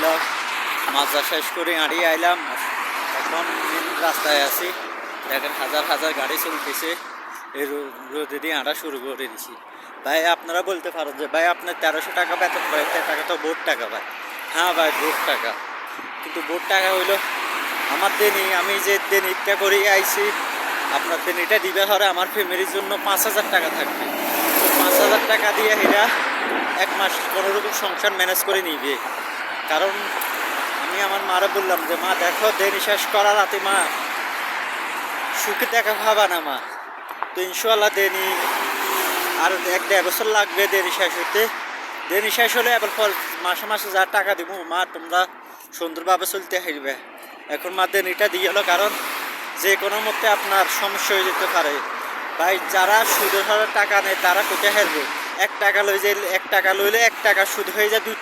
আসলাম, মাজা শেষ করে আড়িয়ে আইলাম। এখন রাস্তায় আছি, দেখেন হাজার হাজার গাড়ি চলতেছে, এই রোদে দিয়ে হাঁটা শুরু করে দিছি। ভাই আপনারা বলতে পারেন যে ভাই আপনার 1300 টাকা বেতন পাই, টাকা তো বোর্ড টাকা ভাই। হ্যাঁ ভাই বোর্ড টাকা, কিন্তু বোর্ড টাকা হইলো আমার দেনি, আমি যে দেনিটা করে আইছি আপনার দেনিটা দিবে হরে আমার ফ্যামিলির জন্য 5000 টাকা থাকবে। তো 5000 টাকা দিয়ে এরা এক মাস কোনোরকম সংসার ম্যানেজ করে নিবে। কারণ আমি আমার মারে বললাম যে মা দেখো দেনি শেষ করার রাতে মা সুখে দেখা ভাবা না মা। তো ইনশাল্লাহ দেনি আর 1-1.5 বছর লাগবে দেনি শেষ হতে। দেনি শেষ হলে এবার ফল মাসে মাসে যা টাকা দিব মা তোমরা সুন্দরভাবে চলতে হারবে। এখন মা দেনিটা দিয়ে গেলো, কারণ যে কোনো মতে আপনার সমস্যা হয়ে যেতে পারে। ভাই যারা সুদের হারে টাকা নেয় তারা কোথায় হারবে? 1 টাকা লই যে 1 টাকা লইলে 1 টাকা সুদ হয়ে যায় 2 টাকা।